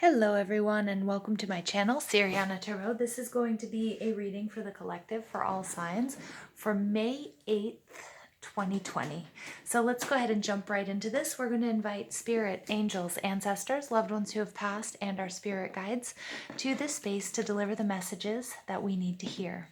Hello everyone and welcome to my channel, Siriana Tarot. This is going to be a reading for the collective for all signs for May 8th, 2020. So let's go ahead and jump right into this. We're going to invite spirit, angels, ancestors, loved ones who have passed, and our spirit guides to this space to deliver the messages that we need to hear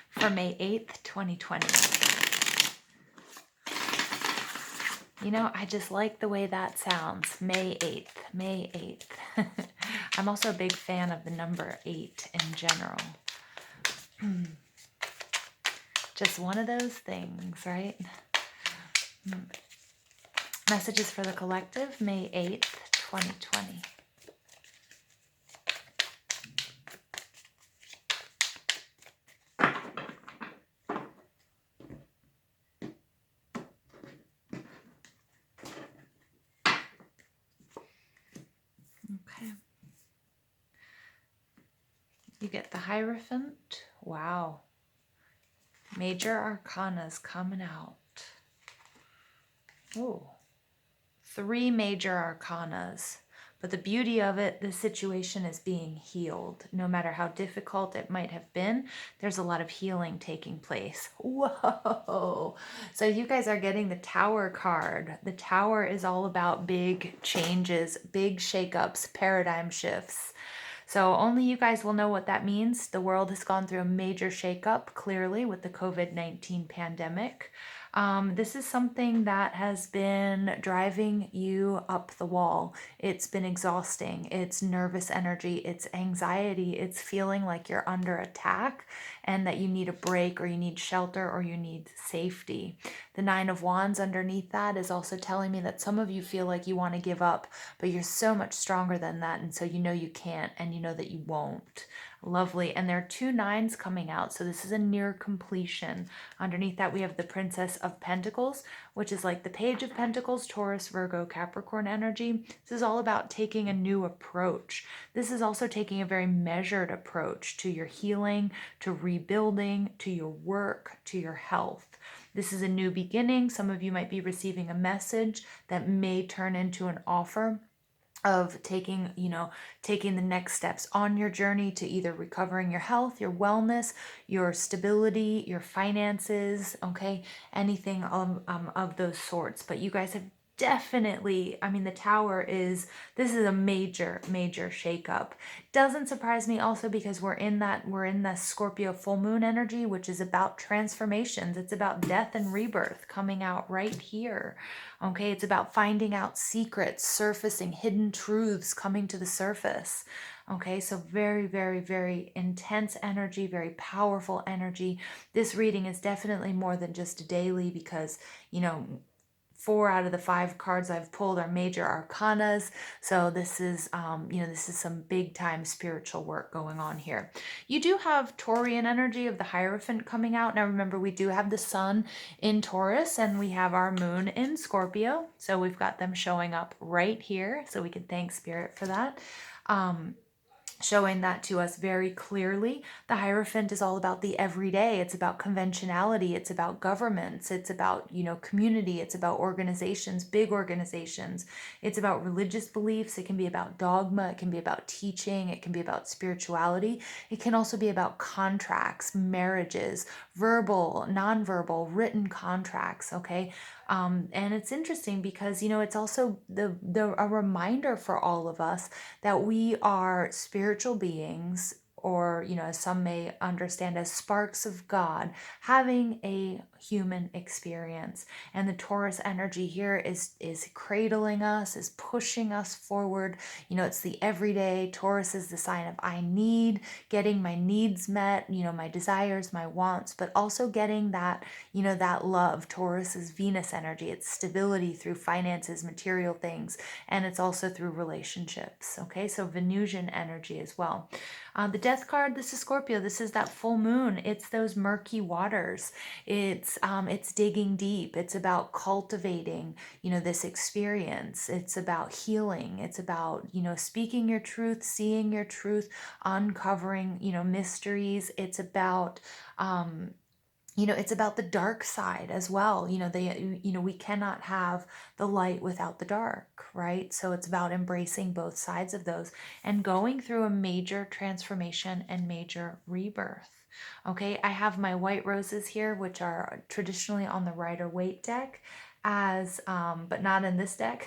for May 8th, 2020. You know, I just like the way that sounds. May 8th, May 8th. I'm also a big fan of the number 8 in general. Just one of those things, right? Messages for the collective, May 8th, 2020. Okay. You get the Hierophant. Wow. Major Arcana's coming out. Oh. 3 major Arcanas. But the beauty of it, the situation is being healed. No matter how difficult it might have been, there's a lot of healing taking place. Whoa! So you guys are getting the Tower card. The Tower is all about big changes, big shakeups, paradigm shifts. So only you guys will know what that means. The world has gone through a major shakeup, clearly, with the COVID-19 pandemic. This is something that has been driving you up the wall. It's been exhausting. It's nervous energy. It's anxiety. It's feeling like you're under attack and that you need a break or you need shelter or you need safety. The 9 of Wands underneath that is also telling me that some of you feel like you want to give up, but you're so much stronger than that. And so you know you can't and you know that you won't. Lovely. And there are 2 9s coming out. So this is a near completion. Underneath that, we have the Princess of Pentacles, which is like the Page of Pentacles, Taurus, Virgo, Capricorn energy. This is all about taking a new approach. This is also taking a very measured approach to your healing, to rebuilding, to your work, to your health. This is a new beginning. Some of you might be receiving a message that may turn into an offer of taking the next steps on your journey to either recovering your health, your wellness, your stability, your finances, okay, anything of those sorts. But you guys have definitely, I mean, the Tower this is a major shakeup. Doesn't surprise me also because we're in the Scorpio full moon energy, which is about transformations. It's about death and rebirth coming out right here. Okay, it's about finding out secrets, surfacing hidden truths coming to the surface. Okay, so very, very, very intense energy, very powerful energy. This reading is definitely more than just a daily because, 4 out of the 5 cards I've pulled are major arcanas. So this is, this is some big time spiritual work going on here. You do have Taurian energy of the Hierophant coming out. Now remember, we do have the sun in Taurus and we have our moon in Scorpio. So we've got them showing up right here. So we can thank Spirit for that. Showing that to us very clearly. The Hierophant is all about the everyday. It's about conventionality. It's about governments. It's about, community. It's about organizations, big organizations. It's about religious beliefs. It can be about dogma. It can be about teaching. It can be about spirituality. It can also be about contracts, marriages, verbal, nonverbal, written contracts, okay? And it's interesting because, it's also a reminder for all of us that we are spiritual beings, or, as some may understand, as sparks of God, having a human experience. And the Taurus energy here is cradling us, is pushing us forward. It's the everyday. Taurus is the sign of I need, getting my needs met, my desires, my wants, but also getting that, that love. Taurus is Venus energy. It's stability through finances, material things, and it's also through relationships. Okay, so Venusian energy as well. The Death card, this is Scorpio. This is that full moon. It's those murky waters. It's digging deep. It's about cultivating, this experience. It's about healing. It's about, speaking your truth, seeing your truth, uncovering, mysteries. It's about It's about the dark side as well. We cannot have the light without the dark, right? So it's about embracing both sides of those and going through a major transformation and major rebirth. Okay, I have my white roses here, which are traditionally on the Rider-Waite deck as, but not in this deck,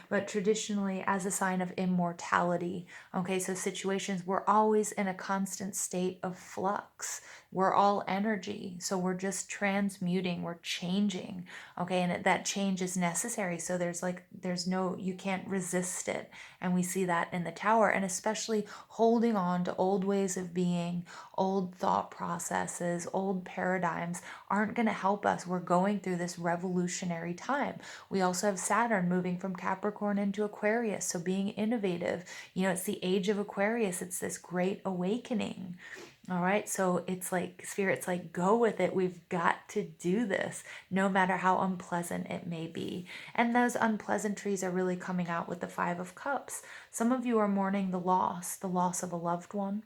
but traditionally as a sign of immortality. Okay, so situations, we're always in a constant state of flux. We're all energy, so we're just transmuting, we're changing. Okay, and that change is necessary, so you can't resist it. And we see that in the Tower, and especially holding on to old ways of being, old thought processes, old paradigms aren't going to help us. We're going through this revolutionary time. We also have Saturn moving from Capricorn into Aquarius, so being innovative. It's the age of Aquarius. It's this great awakening. All right, so it's like Spirit's like, go with it. We've got to do this, no matter how unpleasant it may be. And those unpleasantries are really coming out with the Five of Cups. Some of you are mourning the loss of a loved one.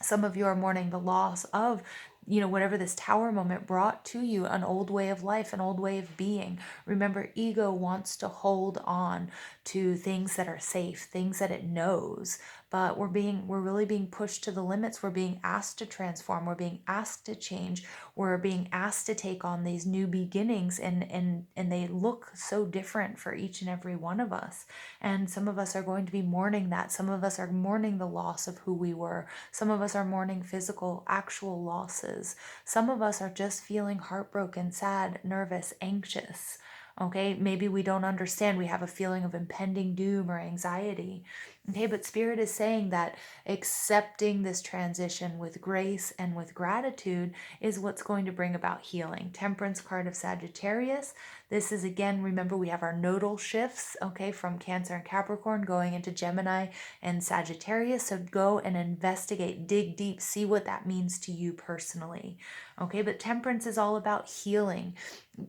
Some of you are mourning the loss of, whatever this Tower moment brought to you, an old way of life, an old way of being. Remember, ego wants to hold on to things that are safe, things that it knows. But we're really being pushed to the limits. We're being asked to transform. We're being asked to change. We're being asked to take on these new beginnings, and they look so different for each and every one of us. And some of us are going to be mourning that. Some of us are mourning the loss of who we were. Some of us are mourning physical, actual losses. Some of us are just feeling heartbroken, sad, nervous, anxious. Okay, maybe we don't understand. We have a feeling of impending doom or anxiety. Okay, but Spirit is saying that accepting this transition with grace and with gratitude is what's going to bring about healing. Temperance card of Sagittarius. This is, again, remember, we have our nodal shifts, okay, from Cancer and Capricorn going into Gemini and Sagittarius. So go and investigate, dig deep, see what that means to you personally. Okay, but Temperance is all about healing.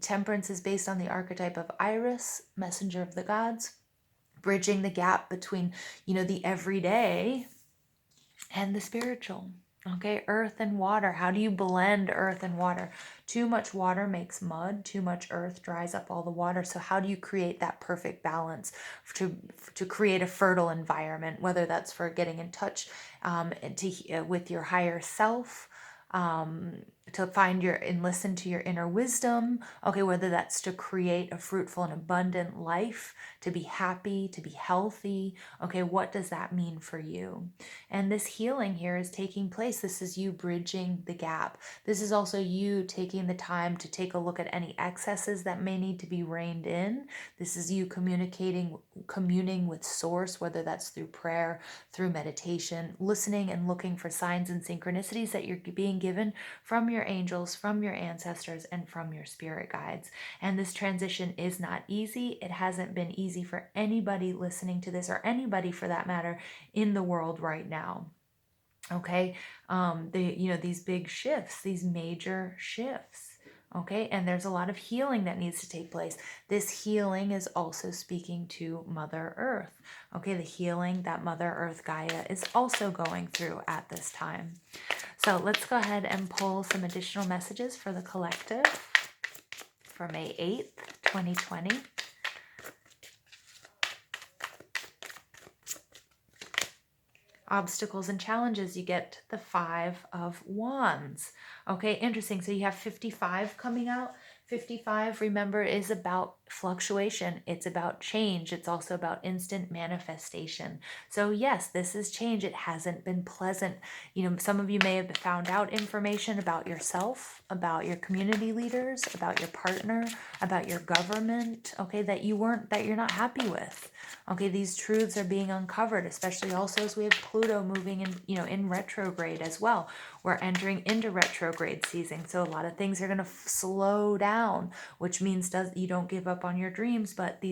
Temperance is based on the archetype of Iris, messenger of the gods, bridging the gap between, the everyday and the spiritual. Okay, earth and water. How do you blend earth and water? Too much water makes mud. Too much earth dries up all the water. So how do you create that perfect balance to create a fertile environment? Whether that's for getting in touch with your higher self, to find and listen to your inner wisdom. Okay, whether that's to create a fruitful and abundant life, to be happy, to be healthy. Okay, what does that mean for you? And this healing here is taking place. This is you bridging the gap. This is also you taking the time to take a look at any excesses that may need to be reined in. This is you communing with Source, whether that's through prayer, through meditation, listening and looking for signs and synchronicities that you're being given from your angels, from your ancestors, and from your spirit guides. And this transition is not easy. It hasn't been easy for anybody listening to this, or anybody for that matter, in the world right now. Okay, these big shifts, these major shifts. Okay, and there's a lot of healing that needs to take place. This healing is also speaking to Mother Earth. Okay, the healing that Mother Earth Gaia is also going through at this time. So let's go ahead and pull some additional messages for the collective for May 8th, 2020. Obstacles and challenges, you get the Five of Wands. Okay, interesting. So you have 55 coming out. 55, remember, is about fluctuation. It's about change. It's also about instant manifestation. So yes, this is change. It hasn't been pleasant. Some of you may have found out information about yourself, about your community leaders, about your partner, about your government, okay, that you're not happy with. Okay, these truths are being uncovered, especially also as we have Pluto moving in retrograde as well. We're entering into retrograde season, so a lot of things are going to slow down, which means you don't give up on your dreams, but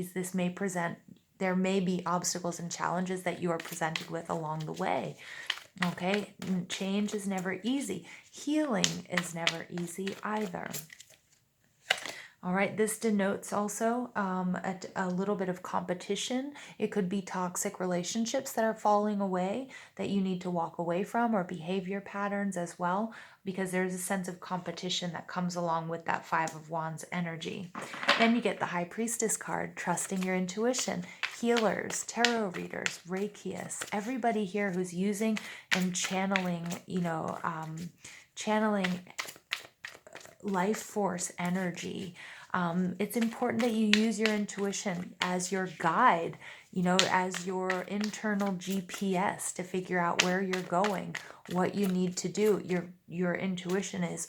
there may be obstacles and challenges that you are presented with along the way. Okay, change is never easy. Healing is never easy either. All right, this denotes also a little bit of competition. It could be toxic relationships that are falling away that you need to walk away from, or behavior patterns as well, because there's a sense of competition that comes along with that Five of Wands energy. Then you get the High Priestess card, trusting your intuition. Healers, tarot readers, Reikiists, everybody here who's using and channeling, channeling life force energy. It's important that you use your intuition as your guide, as your internal GPS to figure out where you're going, what you need to do. Your intuition is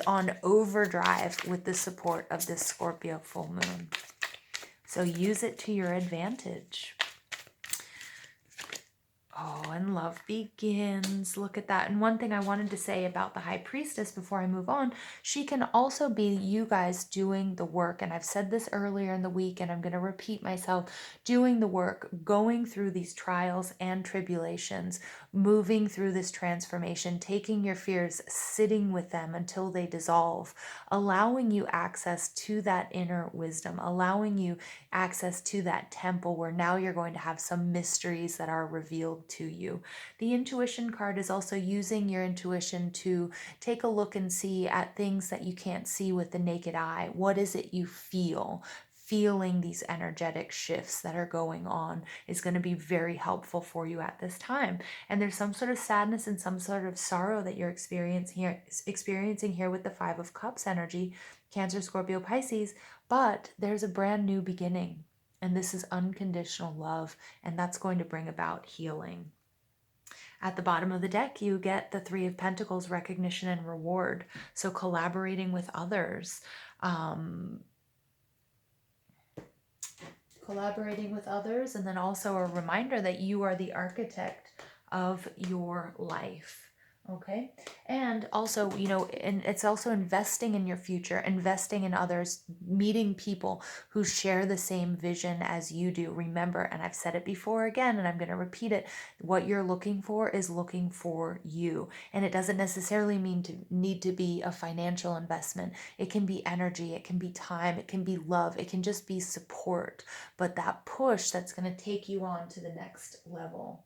on overdrive with the support of this Scorpio full moon. So use it to your advantage. Oh, and love begins. Look at that. And one thing I wanted to say about the High Priestess before I move on, she can also be you guys doing the work. And I've said this earlier in the week, and I'm going to repeat myself, doing the work, going through these trials and tribulations, moving through this transformation, taking your fears, sitting with them until they dissolve, allowing you access to that inner wisdom, allowing you access to that temple where now you're going to have some mysteries that are revealed to you. The intuition card is also using your intuition to take a look and see at things that you can't see with the naked eye. What is it you feel? Feeling these energetic shifts that are going on is going to be very helpful for you at this time. And there's some sort of sadness and some sort of sorrow that you're experiencing here with the Five of Cups energy, Cancer, Scorpio, Pisces, but there's a brand new beginning. And this is unconditional love, and that's going to bring about healing. At the bottom of the deck, you get the Three of Pentacles, recognition and reward. So collaborating with others. And then also a reminder that you are the architect of your life. Okay. And also, and it's also investing in your future, investing in others, meeting people who share the same vision as you do. Remember, and I've said it before again, and I'm going to repeat it, what you're looking for is looking for you. And it doesn't necessarily need to be a financial investment. It can be energy, it can be time, it can be love, it can just be support. But that push that's going to take you on to the next level.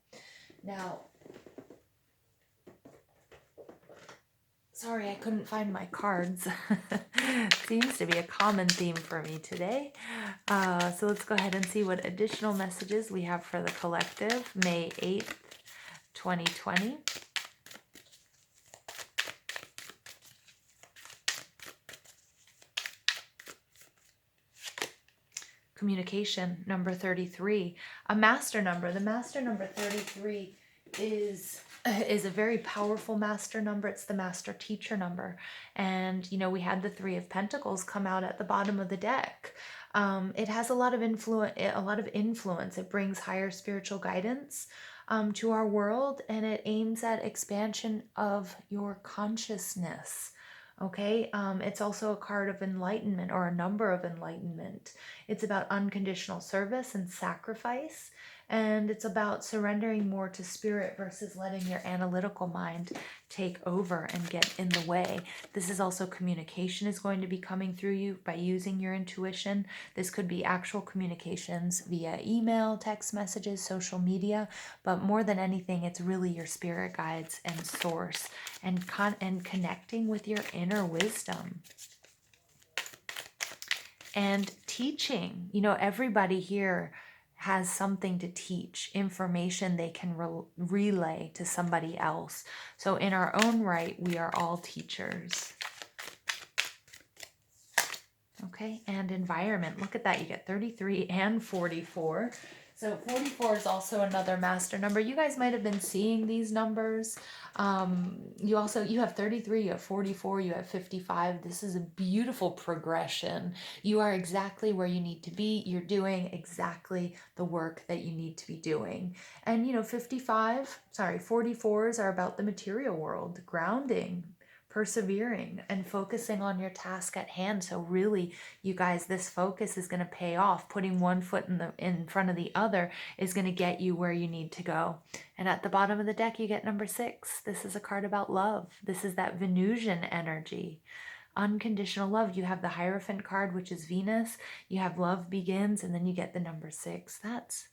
Now, sorry, I couldn't find my cards. Seems to be a common theme for me today. So let's go ahead and see what additional messages we have for the collective. May 8th, 2020. Communication, number 33. A master number. The master number 33 is a very powerful master number. It's the master teacher number. And, we had the Three of Pentacles come out at the bottom of the deck. It has a lot of influence. It brings higher spiritual guidance to our world, and it aims at expansion of your consciousness. Okay, it's also a card of enlightenment, or a number of enlightenment. It's about unconditional service and sacrifice, and it's about surrendering more to spirit versus letting your analytical mind take over and get in the way. This is also communication is going to be coming through you by using your intuition. This could be actual communications via email, text messages, social media, but more than anything, it's really your spirit guides and source, and connecting with your inner wisdom. And teaching, everybody here has something to teach, information they can relay to somebody else. So in our own right, we are all teachers. Okay, and environment. Look at that. You get 33 and 44. So 44 is also another master number. You guys might have been seeing these numbers. You have 33, you have 44, you have 55. This is a beautiful progression. You are exactly where you need to be. You're doing exactly the work that you need to be doing. And 44s are about the material world, grounding, persevering, and focusing on your task at hand. So really, you guys, this focus is going to pay off. Putting one foot in front of the other is going to get you where you need to go. And at the bottom of the deck, you get number 6. This is a card about love. This is that Venusian energy. unconditional love. You have the Hierophant card, which is Venus. You have love begins, and then you get the number 6. That's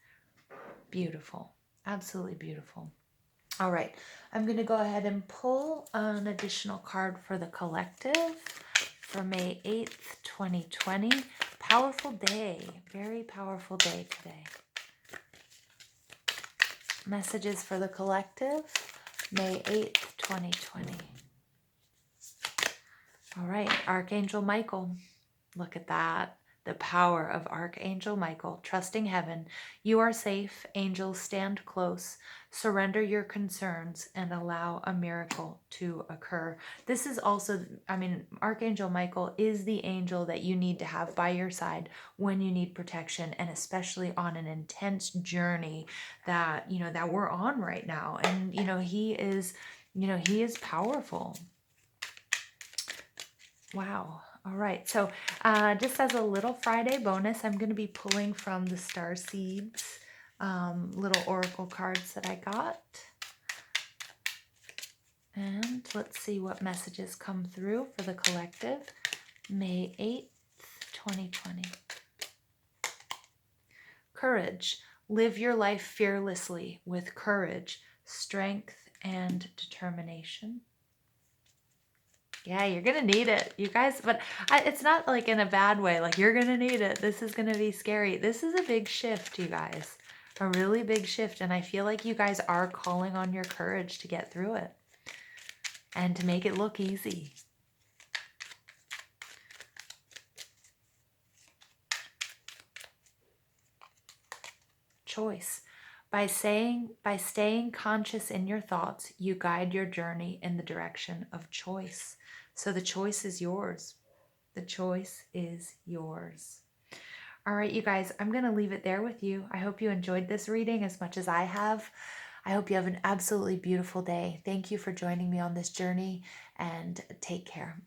beautiful. Absolutely beautiful. All right, I'm going to go ahead and pull an additional card for the collective for May 8th, 2020. Powerful day. Very powerful day today. Messages for the collective, May 8th, 2020. All right, Archangel Michael. Look at that. The power of Archangel Michael. Trusting heaven. You are safe. Angels, stand close. Surrender your concerns and allow a miracle to occur. This is also, Archangel Michael is the angel that you need to have by your side when you need protection, and especially on an intense journey that, that we're on right now. And, he is powerful. Wow. All right. So just as a little Friday bonus, I'm going to be pulling from the Star Seeds little oracle cards that I got. And let's see what messages come through for the collective. May 8th, 2020. Courage. Live your life fearlessly with courage, strength, and determination. Yeah, you're going to need it, you guys. But it's not like in a bad way. Like, you're going to need it. This is going to be scary. This is a big shift, you guys. A really big shift. And I feel like you guys are calling on your courage to get through it and to make it look easy. Choice. By staying conscious in your thoughts, you guide your journey in the direction of choice. So the choice is yours. The choice is yours. All right, you guys, I'm going to leave it there with you. I hope you enjoyed this reading as much as I have. I hope you have an absolutely beautiful day. Thank you for joining me on this journey, and take care.